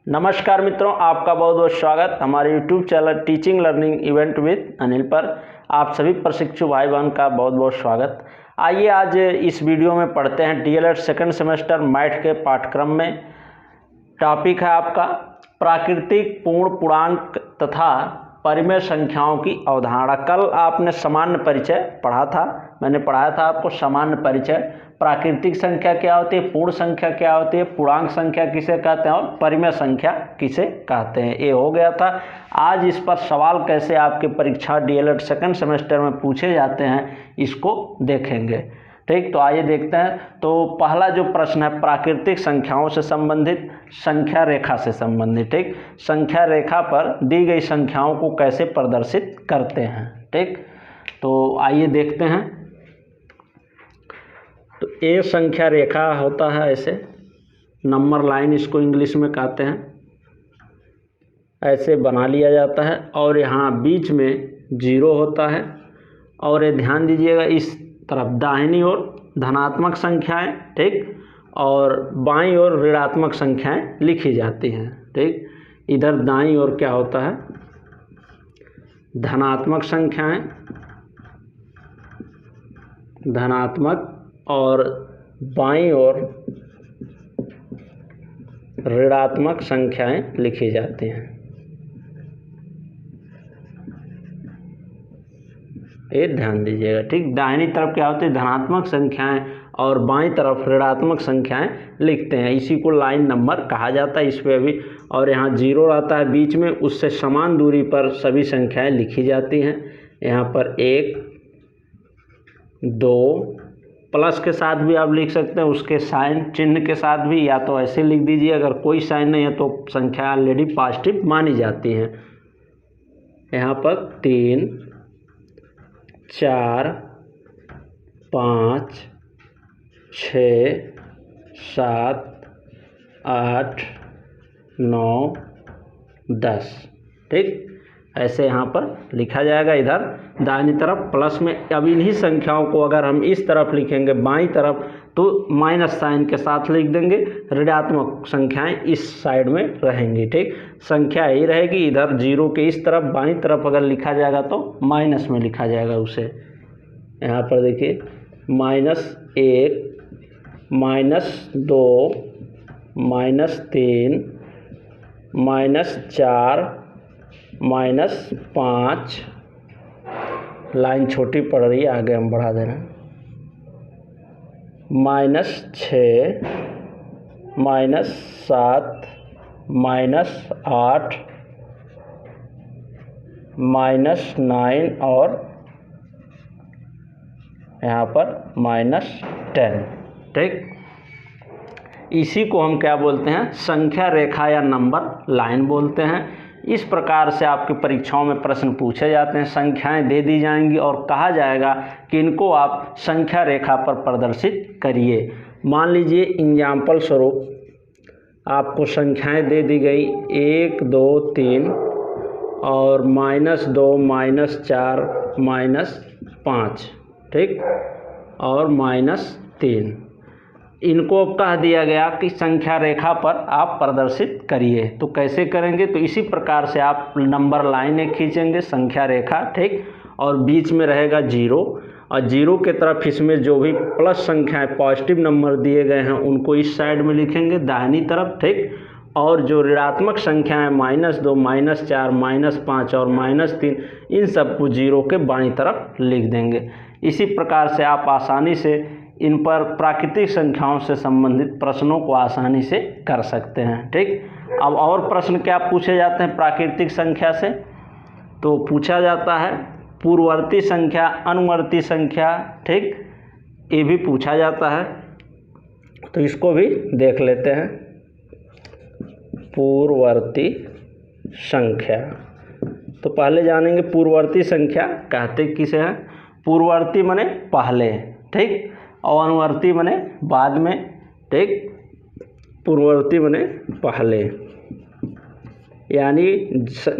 नमस्कार मित्रों, आपका बहुत बहुत स्वागत हमारे YouTube channel teaching learning event with Anil पर। आप सभी प्रशिक्षु भाई बहन का बहुत बहुत स्वागत। आइए आज इस वीडियो में पढ़ते हैं डीएलएड सेकंड सेमेस्टर मैथ के पाठ्यक्रम में। टॉपिक है आपका प्राकृतिक पूर्ण पूर्णांक तथा परिमेय संख्याओं की अवधारणा। कल आपने सामान्य परिचय पढ़ा था, मैंने पढ़ाया था आपको सामान्य परिचय। प्राकृतिक संख्या क्या होती है, पूर्ण संख्या क्या होती है, पूर्णांक संख्या किसे कहते हैं और परिमेय संख्या किसे कहते हैं, ये हो गया था। आज इस पर सवाल कैसे आपके परीक्षा डीएलएड सेकंड सेमेस्टर में पूछे जाते हैं इसको देखेंगे। ठीक, तो आइए देखते हैं। तो पहला जो प्रश्न है प्राकृतिक संख्याओं से संबंधित, संख्या रेखा से संबंधित। ठीक, संख्या रेखा पर दी गई संख्याओं को कैसे प्रदर्शित करते हैं। ठीक, तो आइए देखते हैं। तो ये संख्या रेखा होता है ऐसे, नंबर लाइन इसको इंग्लिश में कहते हैं। ऐसे बना लिया जाता है और यहाँ बीच में जीरो होता है और ये ध्यान दीजिएगा इस तरफ दाहिनी ओर धनात्मक संख्याएं, ठीक, और बाईं ओर ऋणात्मक संख्याएं लिखी जाती हैं। ठीक, इधर दाईं ओर क्या होता है, धनात्मक संख्याएं, धनात्मक, और बाईं ओर ऋणात्मक संख्याएं लिखी जाती हैं। ये ध्यान दीजिएगा। ठीक, दाहिनी तरफ क्या होती है, धनात्मक संख्याएं और बाईं तरफ ऋणात्मक संख्याएं लिखते हैं। इसी को लाइन नंबर कहा जाता है इस पे भी। और यहाँ जीरो रहता है बीच में, उससे समान दूरी पर सभी संख्याएं लिखी जाती हैं। यहाँ पर 1, 2, प्लस के साथ भी आप लिख सकते हैं, उसके साइन चिन्ह के साथ भी, या तो ऐसे लिख दीजिए। अगर कोई साइन नहीं है तो संख्या ऑलरेडी पॉजिटिव मानी जाती है। यहाँ पर 3, 4, 5, 6, 7, 8, 9, 10। ठीक, ऐसे यहाँ पर लिखा जाएगा। इधर दाहिनी तरफ प्लस में। अब इन्हीं संख्याओं को अगर हम इस तरफ लिखेंगे बाईं तरफ तो माइनस साइन के साथ लिख देंगे, ऋणात्मक संख्याएं इस साइड में रहेंगी। ठीक, संख्या ही रहेगी। इधर जीरो के इस तरफ बाईं तरफ अगर लिखा जाएगा तो माइनस में लिखा जाएगा उसे। यहाँ पर देखिए -1, -2, -3, -4, -5, लाइन छोटी पड़ रही है, आगे हम बढ़ा दे रहे हैं, -6, -7, -8, -9 और यहाँ पर -10। ठीक, इसी को हम क्या बोलते हैं, संख्या रेखा या नंबर लाइन बोलते हैं। इस प्रकार से आपकी परीक्षाओं में प्रश्न पूछे जाते हैं। संख्याएं दे दी जाएंगी और कहा जाएगा कि इनको आप संख्या रेखा पर प्रदर्शित करिए। मान लीजिए एग्जाम्पल स्वरूप आपको संख्याएं दे दी गई 1, 2, 3 और -2, -4, -5, ठीक, और -3। इनको अब कह दिया गया कि संख्या रेखा पर आप प्रदर्शित करिए। तो कैसे करेंगे, तो इसी प्रकार से आप नंबर लाइन खींचेंगे, संख्या रेखा, ठीक, और बीच में रहेगा जीरो, और जीरो के तरफ इसमें जो भी प्लस संख्याएं पॉजिटिव नंबर दिए गए हैं उनको इस साइड में लिखेंगे दाहिनी तरफ। ठीक, और जो ऋणात्मक संख्याएं -2, -4, -5 और -3, इन सबको जीरो के बाईं तरफ लिख देंगे। इसी प्रकार से आप आसानी से इन पर प्राकृतिक संख्याओं से संबंधित प्रश्नों को आसानी से कर सकते हैं। ठीक, अब और प्रश्न क्या पूछे जाते हैं प्राकृतिक संख्या से, तो पूछा जाता है पूर्ववर्ती संख्या, अनुवर्ती संख्या। ठीक, ये भी पूछा जाता है, तो इसको भी देख लेते हैं। पूर्ववर्ती संख्या, तो पहले जानेंगे पूर्ववर्ती संख्या कहते किसे हैं। पूर्ववर्ती माने पहले, ठीक, और अनुवर्ती माने बाद में। ठीक, पूर्ववर्ती माने पहले, यानी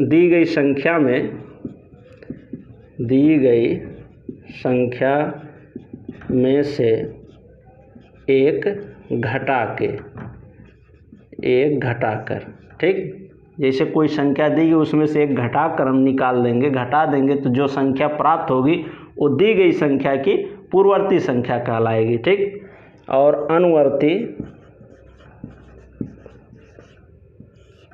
दी गई संख्या में से एक घटा के एक घटाकर, ठीक। जैसे कोई संख्या दी गई उसमें से एक घटाकर हम निकाल देंगे, घटा देंगे, तो जो संख्या प्राप्त होगी वो दी गई संख्या की पूर्ववर्ती संख्या कहलाएगी, ठीक। और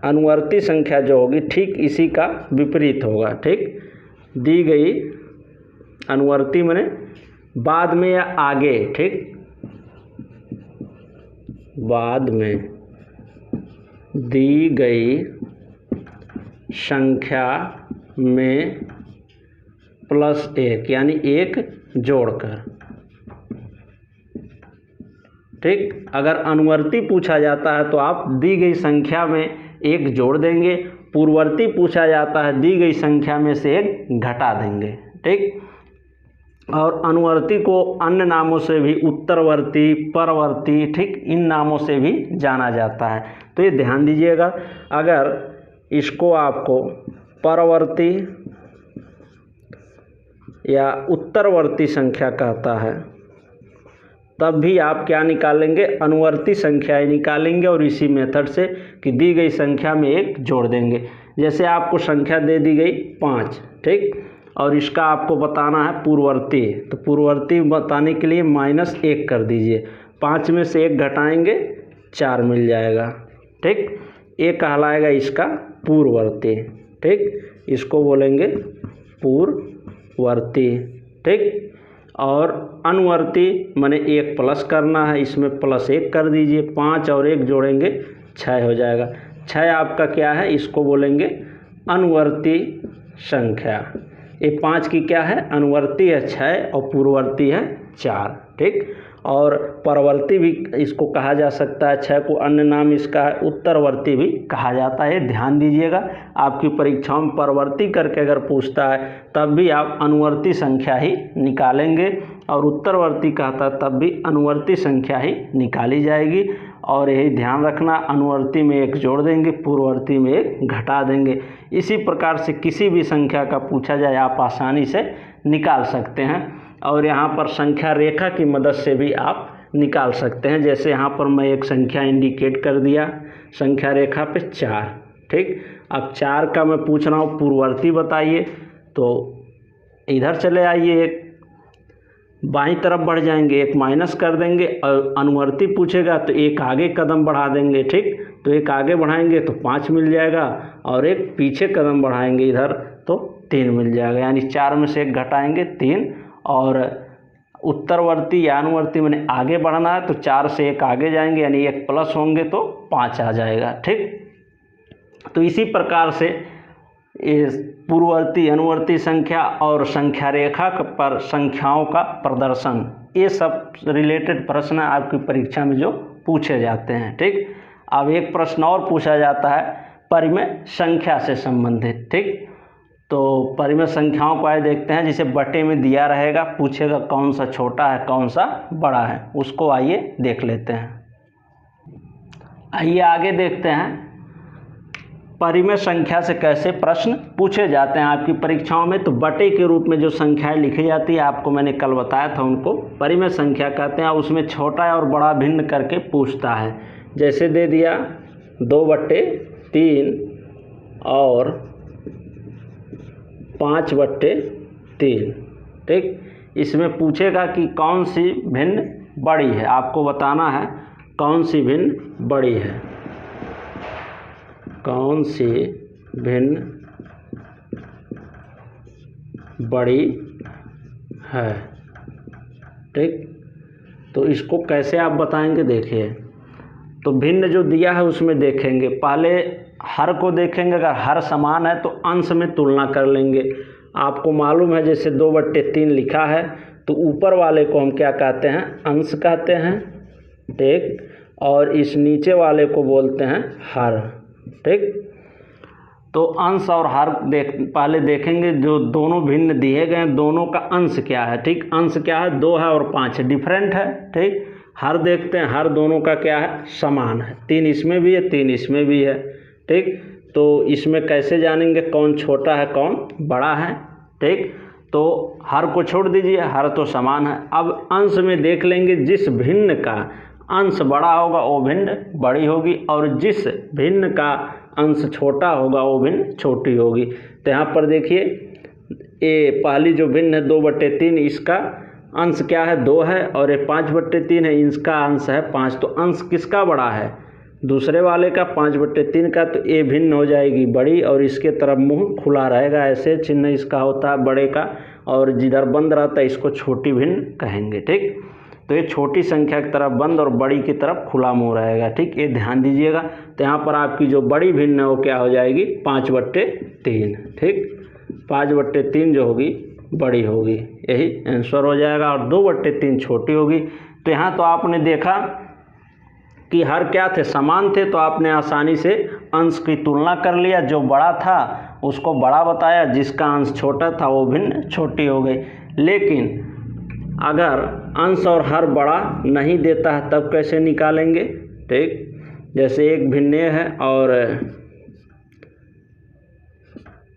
अनुवर्ती संख्या जो होगी ठीक इसी का विपरीत होगा, ठीक। दी गई अनुवर्ती माने बाद में या आगे, ठीक, बाद में दी गई संख्या में +1 यानी 1 जोड़कर, ठीक। अगर अनुवर्ती पूछा जाता है तो आप दी गई संख्या में 1 जोड़ देंगे, पूर्ववर्ती पूछा जाता है दी गई संख्या में से 1 घटा देंगे, ठीक। और अनुवर्ती को अन्य नामों से भी उत्तरवर्ती, परवर्ती, ठीक, इन नामों से भी जाना जाता है। तो ये ध्यान दीजिएगा, अगर इसको आपको परवर्ती या उत्तरवर्ती संख्या कहता है तब भी आप क्या निकालेंगे, अनुवर्ती संख्या ही निकालेंगे और इसी मेथड से कि दी गई संख्या में 1 जोड़ देंगे। जैसे आपको संख्या दे दी गई 5, ठीक, और इसका आपको बताना है पूर्ववर्ती, तो पूर्ववर्ती बताने के लिए -1 कर दीजिए, 5 में से 1 घटाएंगे 4 मिल जाएगा, ठीक। ये कहलाएगा इसका पूर्ववर्ती, ठीक, इसको बोलेंगे पूर्ववर्ती, ठीक। और अनुवर्ती माने 1 प्लस करना है, इसमें +1 कर दीजिए, 5 और 1 जोड़ेंगे 6 हो जाएगा। 6 आपका क्या है, इसको बोलेंगे अनुवर्ती संख्या। ये 5 की क्या है, अनुवर्ती है 6 और पूर्ववर्ती है 4, ठीक। और परवर्ती भी इसको कहा जा सकता है, 6 को अन्य नाम इसका है उत्तरवर्ती भी कहा जाता है। ध्यान दीजिएगा, आपकी परीक्षाओं में परवर्ती करके अगर पूछता है तब भी आप अनुवर्ती संख्या ही निकालेंगे, और उत्तरवर्ती कहता है तब भी अनुवर्ती संख्या ही निकाली जाएगी। और यही ध्यान रखना, अनुवर्ती में 1 जोड़ देंगे, पूर्ववर्ती में 1 घटा देंगे। इसी प्रकार से किसी भी संख्या का पूछा जाए आप आसानी से निकाल सकते हैं। और यहाँ पर संख्या रेखा की मदद से भी आप निकाल सकते हैं। जैसे यहाँ पर मैं एक संख्या इंडिकेट कर दिया, संख्या रेखा पे 4, ठीक। अब 4 का मैं पूछ रहा हूँ पूर्ववर्ती बताइए, तो इधर चले आइए, एक बाईं तरफ बढ़ जाएंगे, 1 माइनस कर देंगे, और अनुवर्ती पूछेगा तो 1 आगे कदम बढ़ा देंगे, ठीक। तो 1 आगे बढ़ाएंगे तो 5 मिल जाएगा, और 1 पीछे कदम बढ़ाएंगे इधर तो 3 मिल जाएगा, यानी 4 में से 1 घटाएंगे 3। और उत्तरवर्ती या अनुवर्ती मैंने आगे बढ़ना है तो 4 से 1 आगे जाएंगे, यानी 1 प्लस होंगे तो 5 आ जाएगा, ठीक। तो इसी प्रकार से इस पूर्ववर्ती, अनुवर्ती संख्या और संख्या रेखा पर संख्याओं का प्रदर्शन, ये सब रिलेटेड प्रश्न आपकी परीक्षा में जो पूछे जाते हैं, ठीक। अब एक प्रश्न और पूछा जाता है परिमेय संख्या से संबंधित, ठीक। तो परिमेय संख्याओं को आइए देखते हैं। जिसे बटे में दिया रहेगा, पूछेगा कौन सा छोटा है कौन सा बड़ा है, उसको आइए देख लेते हैं। आइए आगे देखते हैं परिमेय संख्या से कैसे प्रश्न पूछे जाते हैं आपकी परीक्षाओं में। तो बटे के रूप में जो संख्याएं लिखी जाती है, आपको मैंने कल बताया था, उनको परिमेय संख्या कहते हैं। उसमें छोटा और बड़ा भिन्न करके पूछता है। जैसे दे दिया 2/3 और 5/3, ठीक। इसमें पूछेगा कि कौन सी भिन्न बड़ी है, आपको बताना है कौन सी भिन्न बड़ी है, कौन सी भिन्न बड़ी है, ठीक। तो इसको कैसे आप बताएंगे, देखिए। तो भिन्न जो दिया है उसमें देखेंगे, पहले हर को देखेंगे, अगर हर समान है तो अंश में तुलना कर लेंगे। आपको मालूम है जैसे 2/3 लिखा है तो ऊपर वाले को हम क्या कहते हैं, अंश कहते हैं, ठीक। और इस नीचे वाले को बोलते हैं हर, ठीक। तो अंश और हर पहले देखेंगे, जो दोनों भिन्न दिए गए हैं दोनों का अंश क्या है, ठीक। अंश क्या है, 2 है और 5 है, डिफरेंट है, ठीक। हर देखते हैं, हर दोनों का क्या है, समान है। 3 इसमें भी है 3 इसमें भी है, ठीक। तो इसमें कैसे जानेंगे कौन छोटा है कौन बड़ा है, ठीक। तो हर को छोड़ दीजिए, हर तो समान है। अब अंश में देख लेंगे, जिस भिन्न का अंश बड़ा होगा वो भिन्न बड़ी होगी, और जिस भिन्न का अंश छोटा होगा वो भिन्न छोटी होगी। तो यहाँ पर देखिए ये पहली जो भिन्न है 2/3, इसका अंश क्या है 2 है, और ये 5/3 है, इसका अंश है 5। तो अंश किसका बड़ा है, दूसरे वाले का 5/3 का। तो ये भिन्न हो जाएगी बड़ी, और इसके तरफ मुंह खुला रहेगा, ऐसे चिन्ह इसका होता है बड़े का, और जिधर बंद रहता है इसको छोटी भिन्न कहेंगे। ठीक, तो ये छोटी संख्या की तरफ बंद और बड़ी की तरफ खुला मुंह रहेगा। ठीक, ये ध्यान दीजिएगा। तो यहाँ पर आपकी जो बड़ी भिन्न है वो क्या हो जाएगी 5/3। ठीक, 5/3 जो होगी बड़ी होगी, यही आंसर हो जाएगा, और 2/3 छोटी होगी। तो यहाँ तो आपने देखा कि हर क्या थे, समान थे, तो आपने आसानी से अंश की तुलना कर लिया, जो बड़ा था उसको बड़ा बताया, जिसका अंश छोटा था वो भिन्न छोटी हो गई। लेकिन अगर अंश और हर बड़ा नहीं देता है तब कैसे निकालेंगे। ठीक, जैसे एक भिन्न है और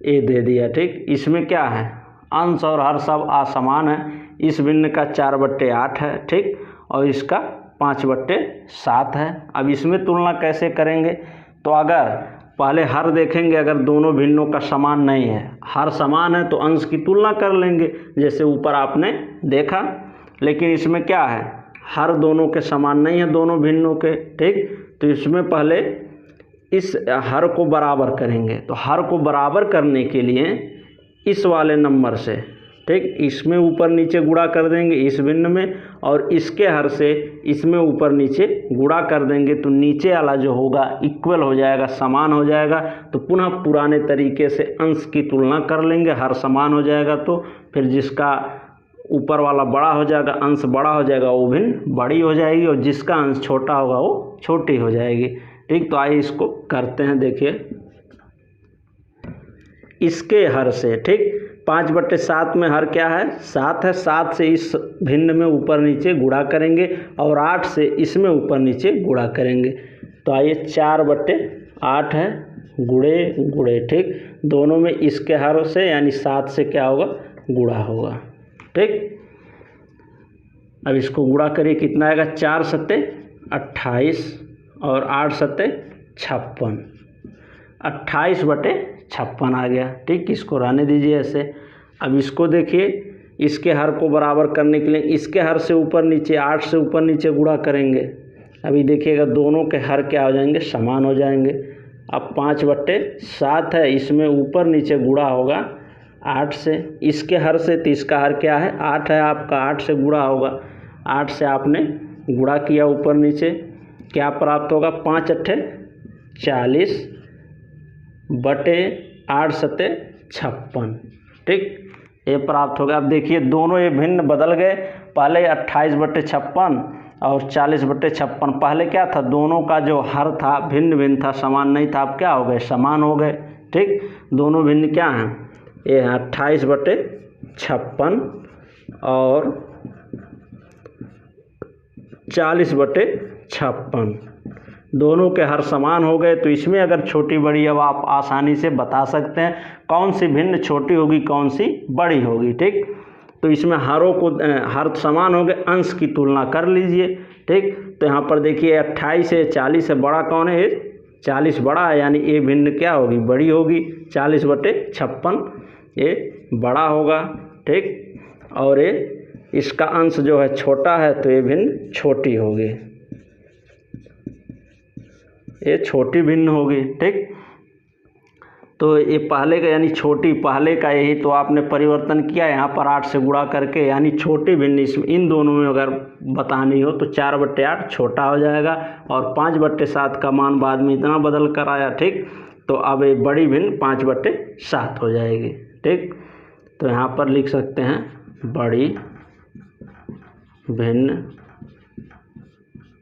ए दे दिया। ठीक, इसमें क्या है, अंश और हर सब असमान है। इस भिन्न का 4/8 है। ठीक, और इसका 5/7 है। अब इसमें तुलना कैसे करेंगे, तो अगर पहले हर देखेंगे, अगर दोनों भिन्नों का समान नहीं है, हर समान है तो अंश की तुलना कर लेंगे, जैसे ऊपर आपने देखा। लेकिन इसमें क्या है, हर दोनों के समान नहीं है, दोनों भिन्नों के। ठीक, तो इसमें पहले इस हर को बराबर करेंगे। तो हर को बराबर करने के लिए इस वाले नंबर से, ठीक, इसमें ऊपर नीचे गुणा कर देंगे इस भिन्न में, और इसके हर से इसमें ऊपर नीचे गुणा कर देंगे। तो नीचे वाला जो होगा इक्वल हो जाएगा, समान हो जाएगा। तो पुनः पुराने तरीके से अंश की तुलना कर लेंगे, हर समान हो जाएगा, तो फिर जिसका ऊपर वाला बड़ा हो जाएगा, अंश बड़ा हो जाएगा, वो भिन्न बड़ी हो जाएगी, और जिसका अंश छोटा होगा वो छोटी हो जाएगी। ठीक, तो आइए इसको करते हैं। देखिए इसके हर से, ठीक, 5/7 में हर क्या है 7 है, 7 से इस भिन्न में ऊपर नीचे गुणा करेंगे, और 8 से इसमें ऊपर नीचे गुणा करेंगे। तो आइए 4/8 है, गुणे गुणे। ठीक, दोनों में इसके हर से यानी 7 से क्या होगा गुणा होगा। ठीक, अब इसको गुणा करिए, कितना आएगा 4 सत्ते 28 और 8 सत्ते 56, 28/56 आ गया। ठीक, इसको रहने दीजिए ऐसे। अब इसको देखिए, इसके हर को बराबर करने के लिए इसके हर से ऊपर नीचे 8 से ऊपर नीचे गुणा करेंगे। अभी देखिएगा दोनों के हर क्या हो जाएंगे, समान हो जाएंगे। अब 5/7 है, इसमें ऊपर नीचे गुणा होगा 8 से, इसके हर से, तो इसका हर क्या है 8 है आपका, 8 से गुणा होगा। 8 से आपने गुणा किया ऊपर नीचे, क्या प्राप्त होगा 5×8 = 40 बटे 8 सत्ते 56। ठीक, ये प्राप्त होगा। अब देखिए दोनों ये भिन्न बदल गए, पहले 28/56 और 40/56। पहले क्या था, दोनों का जो हर था भिन्न भिन्न था, समान नहीं था। अब क्या हो गए, समान हो गए। ठीक, दोनों भिन्न क्या हैं, ये 28/56 और 40/56, दोनों के हर समान हो गए। तो इसमें अगर छोटी बड़ी, अब आप आसानी से बता सकते हैं कौन सी भिन्न छोटी होगी, कौन सी बड़ी होगी। ठीक, तो इसमें हरों को हर समान हो गए, अंश की तुलना कर लीजिए। ठीक, तो यहाँ पर देखिए 28 है, 40 से बड़ा कौन है, 40 बड़ा है, यानी ये भिन्न क्या होगी, बड़ी होगी। 40/56 ये बड़ा होगा। ठीक, और ये इसका अंश जो है छोटा है, तो ये भिन्न छोटी होगी, ये छोटी भिन्न होगी। ठीक, तो ये पहले का यानी छोटी, पहले का यही तो आपने परिवर्तन किया यहाँ पर 8 से गुणा करके, यानी छोटी भिन्न इसमें इन दोनों में अगर बतानी हो तो 4/8 छोटा हो जाएगा, और 5/7 का मान बाद में इतना बदल कर आया। ठीक, तो अब ये बड़ी भिन्न 5/7 हो जाएगी। ठीक, तो यहाँ पर लिख सकते हैं बड़ी भिन्न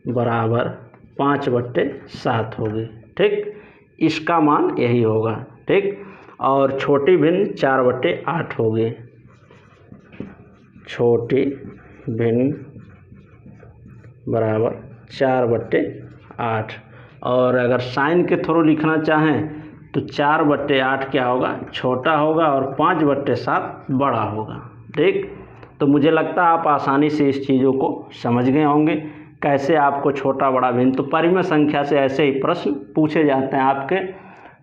बराबर 5/7 होगी। ठीक, इसका मान यही होगा। ठीक, और छोटी भिन्न 4/8 होगी, छोटी भिन्न बराबर 4/8। और अगर साइन के थ्रू लिखना चाहें तो 4/8 क्या होगा, छोटा होगा, और 5/7 बड़ा होगा। ठीक, तो मुझे लगता है आप आसानी से इस चीज़ों को समझ गए होंगे। कैसे आपको छोटा बड़ा भिन्न, तो परिमेय संख्या से ऐसे ही प्रश्न पूछे जाते हैं आपके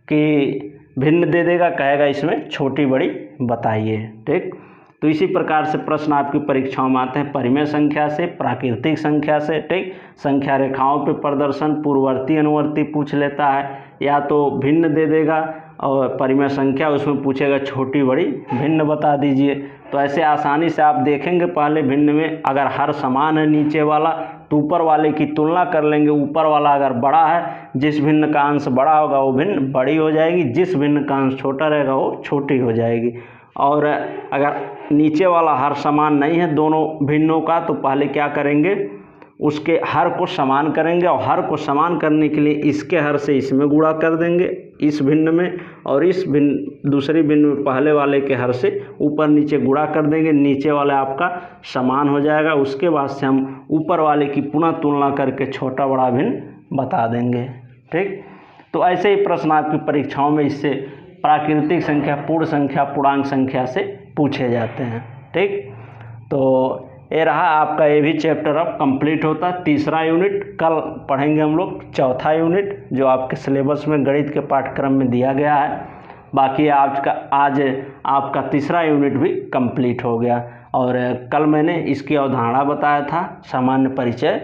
कि भिन्न दे देगा, कहेगा इसमें छोटी बड़ी बताइए। ठीक, तो इसी प्रकार से प्रश्न आपकी परीक्षाओं में आते हैं परिमेय संख्या से, प्राकृतिक संख्या से। ठीक, संख्या रेखाओं पे प्रदर्शन पूर्ववर्ती अनुवर्ती पूछ लेता है, या तो भिन्न दे देगा और परिमेय संख्या उसमें पूछेगा छोटी बड़ी भिन्न बता दीजिए। तो ऐसे आसानी से आप देखेंगे पहले भिन्न में अगर हर समान है नीचे वाला तो ऊपर वाले की तुलना कर लेंगे, ऊपर वाला अगर बड़ा है जिस भिन्न का अंश बड़ा होगा वो भिन्न बड़ी हो जाएगी, जिस भिन्न का अंश छोटा रहेगा वो छोटी हो जाएगी। और अगर नीचे वाला हर समान नहीं है दोनों भिन्नों का तो पहले क्या करेंगे, उसके हर को समान करेंगे और हर को समान करने के लिए इसके हर से इसमें गुणा कर देंगे इस भिन्न में, और इस भिन्न दूसरी भिन्न में पहले वाले के हर से ऊपर नीचे गुणा कर देंगे, नीचे वाला आपका समान हो जाएगा। उसके बाद से हम ऊपर वाले की पुनः तुलना करके छोटा बड़ा भिन्न बता देंगे। ठीक, तो ऐसे ही प्रश्न आपकी परीक्षाओं में इससे प्राकृतिक संख्या, पूर्ण संख्या, पूर्णांक संख्या से पूछे जाते हैं। ठीक, तो ये रहा आपका ये भी चैप्टर अब कंप्लीट होता है। तीसरा यूनिट कल पढ़ेंगे हम लोग, चौथा यूनिट जो आपके सिलेबस में गणित के पाठ्यक्रम में दिया गया है। बाकी आज आपका तीसरा यूनिट भी कंप्लीट हो गया। और कल मैंने इसकी अवधारणा बताया था, सामान्य परिचय,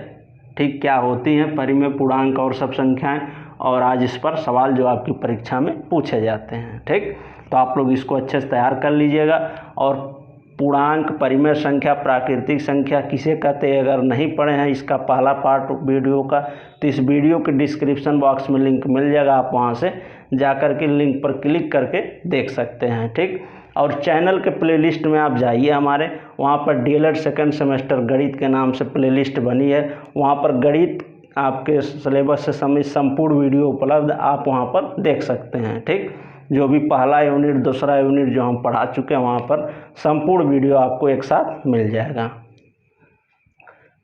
ठीक, क्या होती हैं परिमेय, पूर्णांक और सब संख्याएं, और आज इस पर सवाल जो आपकी परीक्षा में पूछे जाते हैं। ठीक, तो आप लोग इसको अच्छे से तैयार कर लीजिएगा। और पूर्णांक, परिमेय संख्या, प्राकृतिक संख्या किसे कहते हैं अगर नहीं पढ़े हैं इसका पहला पार्ट वीडियो का, तो इस वीडियो के डिस्क्रिप्शन बॉक्स में लिंक मिल जाएगा, आप वहां से जाकर के लिंक पर क्लिक करके देख सकते हैं। ठीक, और चैनल के प्लेलिस्ट में आप जाइए हमारे, वहां पर डीएलएड सेकंड सेमेस्टर गणित के नाम से प्लेलिस्ट बनी है, वहां पर गणित आपके सिलेबस से संबंधित संपूर्ण वीडियो उपलब्ध, आप वहां पर देख सकते हैं। ठीक, जो भी पहला यूनिट, दूसरा यूनिट जो हम पढ़ा चुके हैं वहाँ पर संपूर्ण वीडियो आपको एक साथ मिल जाएगा।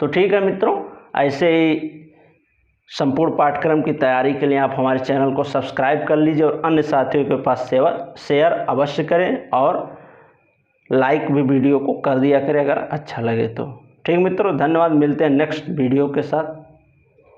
तो ठीक है मित्रों, ऐसे ही संपूर्ण पाठ्यक्रम की तैयारी के लिए आप हमारे चैनल को सब्सक्राइब कर लीजिए और अन्य साथियों के पास शेयर अवश्य करें, और लाइक भी वीडियो को कर दिया करें अगर अच्छा लगे तो। ठीक मित्रों, धन्यवाद, मिलते हैं नेक्स्ट वीडियो के साथ।